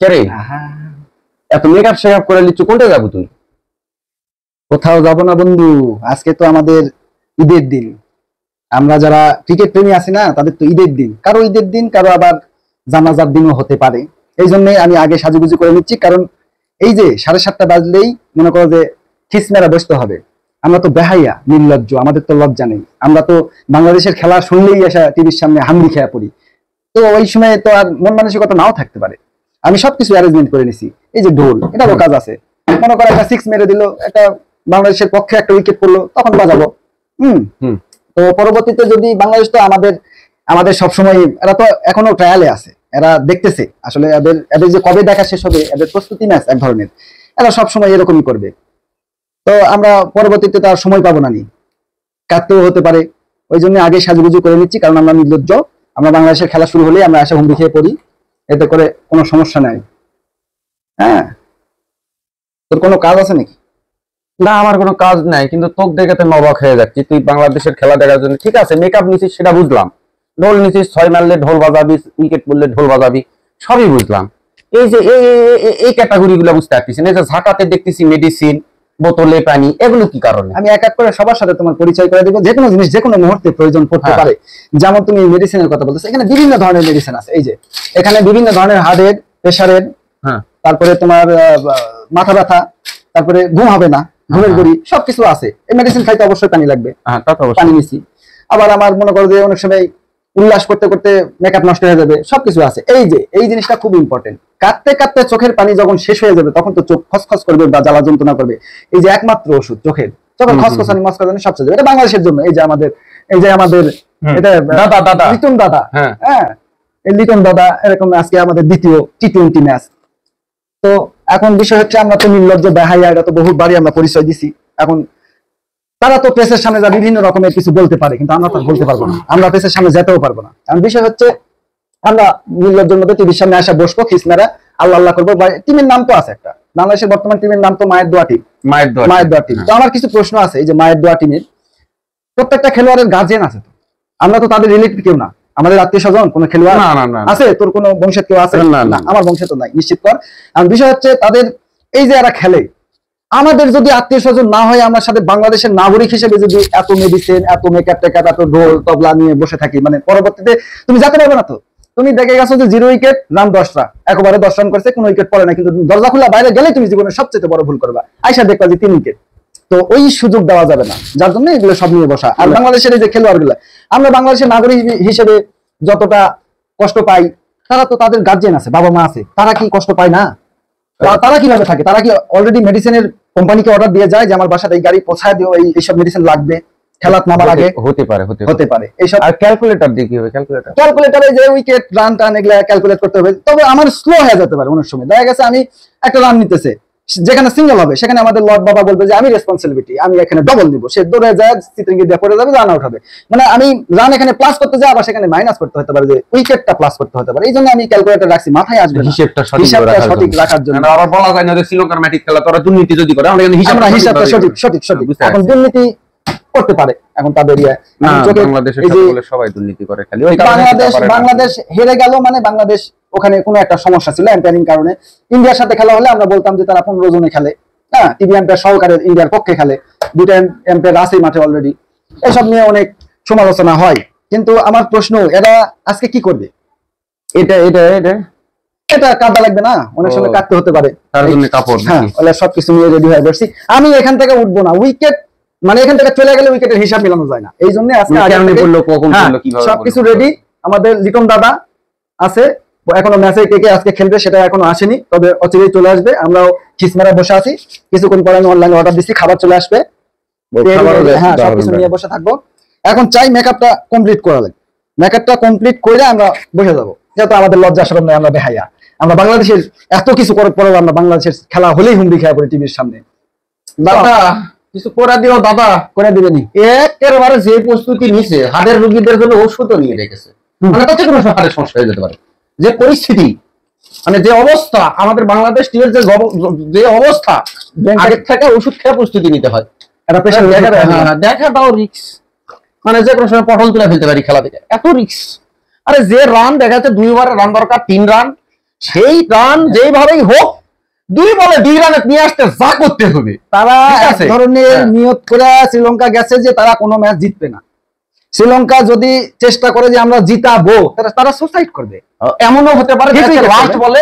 রে এত makeup shake-up করে নিচ্ছ, কোনটা যাবো তুই? কোথাও যাবো না বন্ধু, আজকে তো আমাদের ঈদের দিন। আমরা যারা ক্রিকেট প্রেমী আছি না, তাদের তো ঈদের দিন, কারো ঈদের দিন, কারো আবার জানাজার দিনও হতে পারে। এই জন্য আমি আগে সাজুগুজু করে নিচ্ছি, কারণ এই যে 7:30 বাজলেই মনে করো যে খিসমেরা বসতে হবে। আমরা তো বেহাইয়া নির্লজ্জ, আমাদের তো লজ্জা নেই। আমরা তো বাংলাদেশের খেলা শুনলেই আসা টিভির সামনে হামলি খেয়া পড়ি। তো ওই সময় তো আর মন মানসিকতা নাও থাকতে পারে। আমি সবকিছু অ্যারেঞ্জমেন্ট করে নিছি। এই যে ঢোল, এটারও কাজ আছে। মনে করো একটা 6 মেরে দিল, একটা বাংলাদেশের পক্ষে একটা উইকেট পড়লো, তখন বাজাবো। তো পরবর্তীতে যদি বাংলাদেশ তো আমাদের সবসময়, এরা তো এখনো ট্রায়ালে আছে, এরা দেখতেছে আসলে এদের যে কবে দেখা শেষ হবে, এদের প্রস্তুতি ম্যাচ এক ধরনের, এরা সবসময় এরকমই করবে। তো আমরা পরবর্তীতে তো আর সময় পাবো না, নি কাটতেও হতে পারে। ওই জন্য আগে সাজুগুজু করে নিচ্ছি, কারণ আমরা নির্লজ্জ। আমরা বাংলাদেশের খেলা শুরু হলেই আমরা এসে হুমড়ি খেয়ে পড়ি, এতে করে কোনো সমস্যা নাই। হ্যাঁ, তোর কোনো কাজ আছে নাকি? না, আমার কোনো কাজ নাই, কিন্তু তোকে দেখে তো অবাক হয়ে যাচ্ছি। তুই বাংলাদেশের খেলা দেখার জন্য ঠিক আছে মেকআপ নিছিস, সেটা বুঝলাম। ঢোল নিছিস, 6 মারলে ঢোল বাজাবি, উইকেট পড়লে ঢোল বাজাবি, সবই বুঝলাম। এই যে এই ক্যাটাগরি গুলো বুঝতে পারতেছি না। এই যে ঝাঁকাতে দেখতেছি মেডিসিন, বোতলে পানি, এগুলো কি কারণে? আমি এক এক করে সবার সাথে তোমার পরিচয় করে দিব। যে কোনো জিনিস যে কোনো মুহূর্তে প্রয়োজন পড়তে পারে। যেমন তুমি মেডিসিনের কথা বলতেছো, এখানে বিভিন্ন ধরনের মেডিসিন আছে। এই যে এখানে বিভিন্ন ধরনের হার্টের, প্রেসারের, তারপরে তোমার মাথা ব্যথা, তারপরে ঘুম হবে না, ঘুমের গড়ি, সবকিছু আছে। এই মেডিসিন খাইতে অবশ্যই পানি লাগবে, পানি নিছি। আবার আমার মনে করো যে অনেক সময় উল্লাস করতে করতে মেকআপ নষ্ট হয়ে যাবে, সবকিছু আছে। এই যে এই জিনিসটা খুব ইম্পর্টেন্ট। কাঁদতে কাঁদতে চোখের পানি যখন শেষ হয়ে যাবে, তখন তো চোখ খসখস করবে বা জ্বালা যন্ত্রণা করবে। এই যে একমাত্র ওষুধ চোখের খসখসানি মস্কানি সবচেয়ে যাবে, এটা বাংলাদেশের জন্য। এই যে আমাদের এটা দাদা লিটন দাদা, হ্যাঁ এই লিটন দাদা এরকম আজকে আমাদের দ্বিতীয় T20 ম্যাচ। তো এখন বিষয় হচ্ছে, আমরা তো নির্লজ্জ বেহাইয়া, এটা তো বহুবারই আমরা পরিচয় দিছি। এখন তারা তো প্রেসের সামনে যা বিভিন্ন রকমের কিছু বলতে পারে, কিন্তু আমরা তো বলতে পারবো না, আমরা প্রেসের সামনে যেতেও পারবো না। এখন বিষয় হচ্ছে, আমরা নির্লজ্জের মধ্যে টিভির সামনে আসা বসবো, খিসমেরা আল্লাহ আল্লাহ করবো। টিমের নাম তো আছে একটা, বাংলাদেশের বর্তমান টিমের নাম তো মায়ের দোয়া টিম। মায়ের দোয়া টিম। তো আমার কিছু প্রশ্ন আছে। এই যে মায়ের দোয়া টিমের প্রত্যেকটা খেলোয়াড়ের গার্জিয়ান আছে, তো আমরা তো তাদের রিলেটেড কেউ না। আমাদের আত্মীয় স্বজন কোন খেলোয়াড় আছে? তোর কোন বংশের কেউ আছে? না, আমার বংশে তো নাই, নিশ্চিত কর। আর বিষয় হচ্ছে, তাদের এই যে এরা খেলে, আমাদের যদি আত্মীয় স্বজন না হয়, আমার সাথে বাংলাদেশের নাগরিক হিসেবে যদি এত মেডিসিন, এত মেকআপ টেকআপ, এত ঢোল তবলা নিয়ে বসে থাকি, মানে পরবর্তীতে তুমি যেতে পারবে না। তো তুমি দেখে গেছো যে 0 উইকেট, রান 10টা, একবারে 10 রান করেছে, কোনো উইকেট পড়ে না, কিন্তু দরজা খোলা বাইরে গেলে তুমি জীবনের সবচেয়ে বড় ভুল করবা, আইসা দেখবা যে 3 উইকেট। তো ওই সুযোগ দেওয়া যাবে না, যার জন্য এগুলো সব নিয়ে বসা। আর বাংলাদেশের এই যে খেলোয়াড় গুলা, আমরা বাংলাদেশের নাগরিক হিসেবে যতটা কষ্ট পাই, তারা তো তাদের গার্জিয়ান আছে, বাবা মা আছে, তারা কি কষ্ট পায় না? তারা কিভাবে থাকে? তারা কি অলরেডি মেডিসিনের কোম্পানিকে অর্ডার দিয়ে যায় যে আমার বাসায় এই গাড়ি পৌঁছায় দিও, এইসব মেডিসিন লাগবে খেলাত নামার আগে? হতে পারে এইসব। আর ক্যালকুলেটর দিয়ে কি হবে? ক্যালকুলেটরে যে উইকেট, রান টান এগুলা ক্যালকুলেট করতে হবে। তবে আমার স্লো হয়ে যেতে পারে অনেক সময়। দেখা গেছে আমি একটা রান নিতেছে, যেখানে সিঙ্গেল হবে, সেখানে আমাদের লর্ড বাবা বলবে যে আমি রেসপন্সিবিলিটি, আমি এখানে ডবল নিব। সে দৌড়ে যায়, চিত্রিঙ্গি দিয়ে পড়ে যাবে, রান আউট হবে। মানে আমি রান এখানে প্লাস করতে যাই, আবার সেখানে মাইনাস করতে হতে পারে, যে উইকেটটা প্লাস করতে হতে পারে। এই জন্য আমি ক্যালকুলেটর রাখছি, মাথায় আসবে হিসাবটা সঠিক রাখার জন্য। আবার বলা যায় না যে শ্রীলঙ্কার ম্যাটিক খেলা তোরা দুর্নীতি যদি করে, আমরা হিসাবটা সঠিক। এখন দুর্নীতি করতে পারে, এখন তাদের সবাই দুর্নীতি করে। খালি বাংলাদেশ হেরে গেল মানে বাংলাদেশ ওখানে কোনো একটা সমস্যা ছিল এম্পায়ারিং কারণে। ইন্ডিয়ার সাথে খেলা হলে আমরা বলতাম যে তারা 15 জনে খেলে, হ্যাঁ, টিভি এম্পায়ার সহকারে ইন্ডিয়ার পক্ষে খেলে, 2টা এম্পায়ার আছে মাঠে অলরেডি। এসব নিয়ে অনেক সমালোচনা হয়, কিন্তু আমার প্রশ্ন, এরা আজকে কি করবে? এটা কাদা লাগবে না, অনেক সময় কাটতে হতে পারে, হ্যাঁ, সবকিছু নিয়ে রেডি হয়ে বসছি। আমি এখান থেকে উঠবো না, উইকেট মানে এখান থেকে চলে গেলে উইকেটের হিসাব মিলানো যায় না। এই জন্য আজকে সবকিছু রেডি। আমাদের লিটন দাদা আছে, এখনো ম্যাচে কে আজকে খেলবে সেটা এখনো আসেনি, তবে অচিরেই চলে আসবে। আমরাও খিসমেরা বসে আছি, কিছুক্ষণ পরে আমি অনলাইনে অর্ডার দিচ্ছি, খাবার চলে আসবে, হ্যাঁ, সবকিছু নিয়ে বসে থাকবো। এখন চাই মেকআপটা কমপ্লিট করা লাগে, মেকআপটা কমপ্লিট করে আমরা বসে যাবো। যেহেতু আমাদের লজ্জা শরম নাই, আমরা বেহাইয়া, আমরা বাংলাদেশের এত কিছু করার পরেও আমরা বাংলাদেশের খেলা হলেই হুমড়ি খেয়ে পড়ি টিভির সামনে। দাদা কিছু করে দিও, দাদা করে দিবেনি। একেবারে যে প্রস্তুতি নিছে, হাড়ের রোগীদের জন্য ওষুধও নিয়ে রেখেছে, মানে তাতে কোনো হাড়ের সমস্যা হয়ে যেতে পারে। যে পরিস্থিতি, মানে যে অবস্থা আমাদের বাংলাদেশ টিমের, যে অবস্থা, আগের থেকে ওষুধ খেয়ে প্রস্তুতি নিতে হয়। এটা পেশা দেখা দাও, রিক্স, মানে যে কোনো সময় পটল তুলে ফেলতে পারি খেলা থেকে, এত রিক্স। আরে যে রান দেখা যাচ্ছে 2 ওভারে রান দরকার 3 রান, সেই রান যেভাবেই হোক 2 বলে 2 রানে নিয়ে আসতে যা করতে হবে। তারা এক ধরনের নিয়ত করে শ্রীলঙ্কা গেছে যে তারা কোনো ম্যাচ জিতবে না। শ্রীলঙ্কা যদি চেষ্টা করে যে আমরা জিতাবো, তারা সুসাইড করবে। এমনও হতে পারে লাস্ট বলে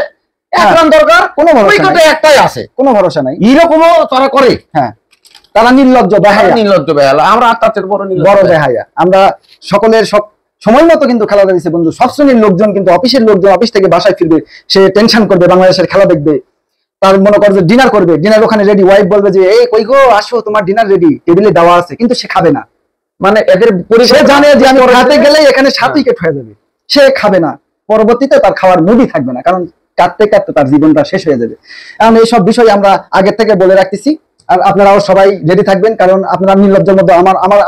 1 রান দরকার, কোনো উইকেটে একটাই আছে, কোনো ভরসা নাই, এরকমও তারা করে। হ্যাঁ, তারা নির্লজ্জ বেহায়া, নির্লজ্জ বেহায়া। আমরা আত্মাচের বড় বেহায়া। আমরা সকলের সব সময় মতো কিন্তু খেলা দিয়েছে বন্ধু। সব শ্রেণীর লোকজন কিন্তু, অফিসের লোকজন অফিস থেকে বাসায় ফিরবে, সে টেনশন করবে, বাংলাদেশের খেলা দেখবে, তার মনে করে যে ডিনার করবে, ডিনার ওখানে রেডি, ওয়াইফ বলবে যে এই কই গো আসো তোমার ডিনার রেডি, টেবিলে দেওয়া আছে, কিন্তু সে খাবে না। মানে এদের সে জানে যে আমি হাতে গেলেই এখানে 7 উইকেট হয়ে যাবে, সে খাবে না। পরবর্তীতে তার খাওয়ার মুডই থাকবে না, কারণ কাটতে কাটতে তার জীবনটা শেষ হয়ে যাবে। এখন এইসব বিষয় আমরা আগের থেকে বলে রাখতেছি, আর আপনারাও সবাই রেডি থাকবেন, কারণ আপনারা নির্লজ্জের মতো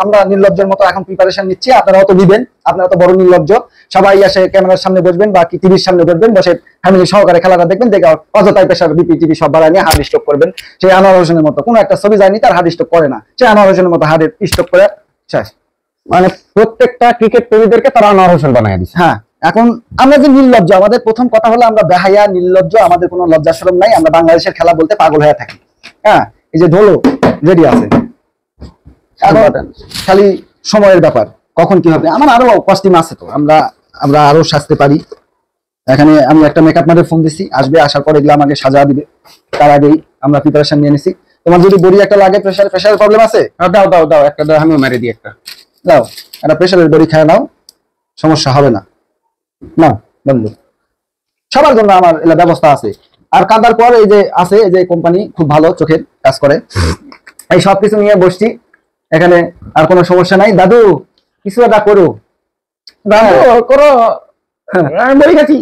আমরা নির্লজ্জের মতো এখন প্রিপারেশন নিচ্ছি, আপনারাও তো নিবেন। আপনারা তো বড় নির্লজ্জ, সবাই এসে ক্যামেরার সামনে বসবেন বা টিভির সামনে বসবেন, বসে ফ্যামিলি সহকারে খেলাটা দেখবেন, দেখে অযথায় প্রেশার বিপি টিভি সব বাড়ায় নিয়ে হার্ট স্ট্রোক করবেন। সেই আনোয়ার হোসেনের মতো কোনো একটা ছবি যায়নি, তার হার্ট স্ট্রোক করে না, সে আনোয়ার হোসেনের মতো হার্ট স্ট্রোক করে শেষ। মানে প্রত্যেকটা ক্রিকেট প্রেমীদেরকে তারা আনোয়ার হোসেন বানায় দিচ্ছে। হ্যাঁ, এখন আমরা যে নির্লজ্জ, আমাদের প্রথম কথা হলো আমরা বেহায়া, নির্লজ্জ, আমাদের কোনো লজ্জা শরম নাই, আমরা বাংলাদেশের খেলা বলতে পাগল হয়ে থাকি। হ্যাঁ, এই যে ঢোলো রেডি আছে, খালি সময়ের ব্যাপার, কখন কি হবে। আমার আরো কস্টিউম আছে, তো আমরা আরো সাজতে পারি। এখানে আমি একটা মেকআপ ম্যানের ফোন দিছি, আসবে, আসার পরে এগুলো আমাকে সাজা দিবে, তার আগেই আমরা প্রিপারেশন নিয়ে নিছি। তোমার যদি বড়ি একটা লাগে, প্রেশারের প্রবলেম আছে, দাও দাও দাও একটা দাও, আমি মেরে দিই একটা, দাও একটা প্রেশারের বড়ি খায় নাও, সমস্যা হবে না। না বন্ধু, সবার জন্য আমার এলা ব্যবস্থা আছে। আর কাঁদার পর এই যে আছে, এই যে কোম্পানি খুব ভালো চোখের কাজ করে, এই সবকিছু নিয়ে বসছি এখানে, আর কোনো সমস্যা নাই। দাদু কিছু একটা করো, করো, বলি খাচ্ছি।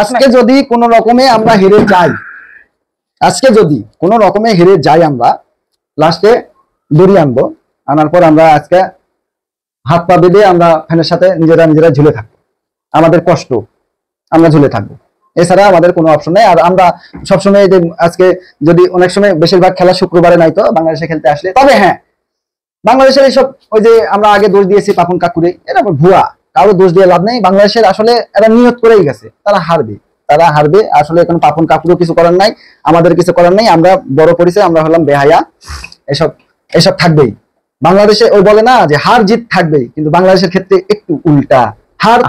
আজকে যদি কোনো রকমে আমরা হেরে যাই, আজকে যদি কোনো রকমে হেরে যাই, আমরা লাস্টে দড়ি আনবো, আনার পর আমরা আজকে হাত পা বেঁধে আমরা ফ্যানের সাথে নিজেরা ঝুলে থাকবো, আমাদের কষ্ট, আমরা ঝুলে থাকবো, এছাড়া আমাদের কোনো অপশন নেই। আর আমরা সবসময় যে আজকে যদি অনেক সময় বেশিরভাগ খেলা শুক্রবারে নাই তো বাংলাদেশে খেলতে আসলে, তবে হ্যাঁ বাংলাদেশের এইসব ওই যে আমরা আগে দোষ দিয়েছি পাপন কাকুরে, এটা ভুয়া, কারো দোষ দিয়ে লাভ নেই। বাংলাদেশের আসলে এরা নিয়ত করেই গেছে, তারা হারবে, আসলে এখন পাপন কাকুরও কিছু করার নাই, আমাদের কিছু করার নাই। আমরা বড় পরিচয়, আমরা হলাম বেহায়া, এসব থাকবেই বাংলাদেশে। ওই বলে না যে হার জিত থাকবেই, কিন্তু বাংলাদেশের ক্ষেত্রে একটু উল্টা, হার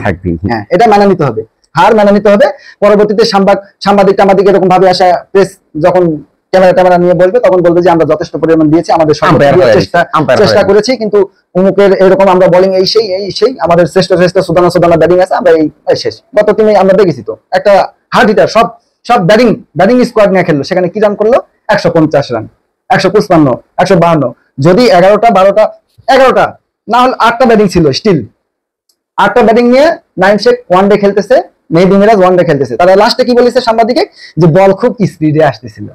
থাকবেই। হ্যাঁ, এটা মেনে নিতে হবে, হার মেনে নিতে হবে। পরবর্তীতে সাংবাদিক এরকম ভাবে আসা, প্রেস যখন ক্যামেরা নিয়ে বলবে, তখন বলবে যে আমরা যথেষ্ট পরিমাণ দিয়েছি, আমাদের চেষ্টা করেছি, কিন্তু অমুকের এরকম আমরা বোলিং এই সেই আমাদের শ্রেষ্ঠ সুদানা ব্যাটিং আছে, আমরা এই শেষ। গত টিমে আমরা দেখেছি তো, একটা হার্ড হিটার সব ব্যাটিং স্কোয়াড নিয়ে খেললো, সেখানে কি রান করলো? 150 রান, 155, 152। যদি 11টা না হলে 8টা ব্যাটিং ছিল, স্টিল 8টা ব্যাটিং নিয়ে নাইম শেখ ওয়ানডে খেলতেছে, মেহেদী মিরাজ ওয়ানডে খেলতেছে। তারা লাস্টে কি বলেছে সাংবাদিকে? যে বল খুব স্পিডে আসতেছিল,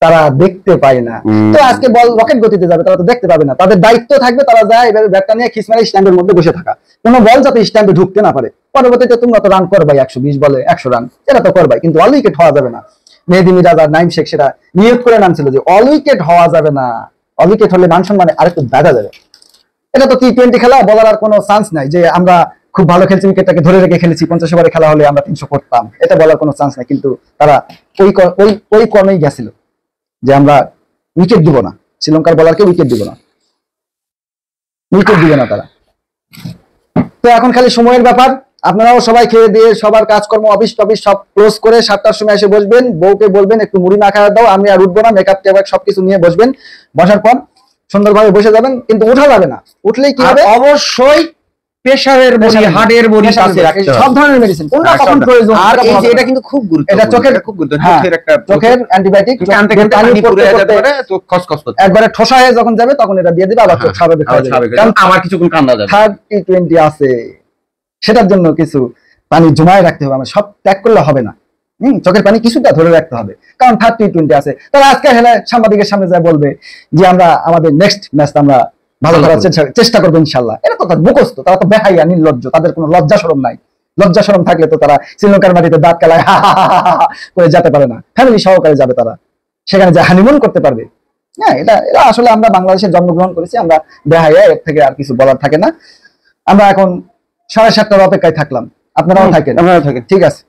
তারা দেখতে পায় না। তো আজকে বল রকেট গতিতে যাবে, তারা তো দেখতে পাবে না। তাদের দায়িত্ব থাকবে, তারা যায় এভাবে ব্যাটটা নিয়ে খিস মেরে স্ট্যাম্পের মধ্যে বসে থাকা, কোনো বল যাতে স্ট্যাম্পে ঢুকতে না পারে। পরবর্তীতে তোমরা তো রান করবাই, 120 বলে 100 রান, এটা তো করবাই, কিন্তু অল উইকেট হওয়া যাবে না। মেহেদী মিরাজ আর নাইম শেখ সেটা নিয়ত করে নামছিল যে অল উইকেট হওয়া যাবে না, অল উইকেট হলে মান সম্মানে আরেকটু বাধা যাবে। এটা তো টি20 খেলা, বলার আর কোনো চান্স নাই যে আমরা খুব ভালো খেলছি, উইকেটটাকে ধরে রেখে খেলেছি, 50 ওভারে খেলা হলে আমরা 300 করতাম, এটা বলার কোনো চান্স নাই। কিন্তু তারা ওই কর্মেই গেছিল যে আমরা উইকেট দিব না, শ্রীলঙ্কার বলারকে উইকেট দিব না তারা। তো এখন খালি সময়ের ব্যাপার। আপনারাও সবাই খেয়ে দিয়ে সবার কাজকর্ম অফিস টফিস সব ক্লোজ করে 7টার সময় এসে বসবেন, বউকে বলবেন একটু মুড়ি না খাওয়া দাও, আমি আর উঠবো না, মেকআপ টেকআপ সবকিছু নিয়ে বসবেন, বসার পর সুন্দরভাবে বসে যাবেন, কিন্তু ওঠা যাবে না। উঠলেই কি হবে? অবশ্যই প্রেসারের বড়ি, হার্টের বড়ি, সব ধরনের মেডিসিন কোনটা কখন প্রয়োজন। আর এই যে এটা কিন্তু খুব গুরুত্বপূর্ণ, এটা চোখের চোখের অ্যান্টিবায়োটিক, চোখ খসখস করতে একবারে ঠোসা হয়ে যখন যাবে তখন এটা দিয়ে দিবে, আবার চোখ স্বাভাবিক হয়ে যাবে। কারণ আমার কিছুক্ষণ কান্না যাবে, টি20 আছে, সেটার জন্য কিছু পানি জমায় রাখতে হবে, আমরা সব ত্যাগ করলে হবে না। চোখের পানি কিছুটা ধরে রাখতে হবে, কারণ টি20 আছে। তারা আজকে হেলে সাংবাদিকের সামনে যা বলবে যে আমরা আমাদের নেক্সট ম্যাচটা আমরা ভালো করার চেষ্টা করবো ইনশাল্লাহ, এটা তো তার মুখস্থ। তারা তো বেহাইয়া, নির্লজ্জ, তাদের কোনো লজ্জা শরম নাই। লজ্জা শরম থাকলে তো তারা শ্রীলঙ্কার মাটিতে দাঁত কালায় করে যেতে পারে না, ফ্যামিলি সহকারে যাবে, তারা সেখানে যা হানিমুন করতে পারবে। হ্যাঁ, এটা আসলে আমরা বাংলাদেশে জন্মগ্রহণ করেছি, আমরা বেহাইয়া, এর থেকে আর কিছু বলার থাকে না। আমরা এখন 7:30টার অপেক্ষায় থাকলাম, আপনারাও থাকেন, ঠিক আছে।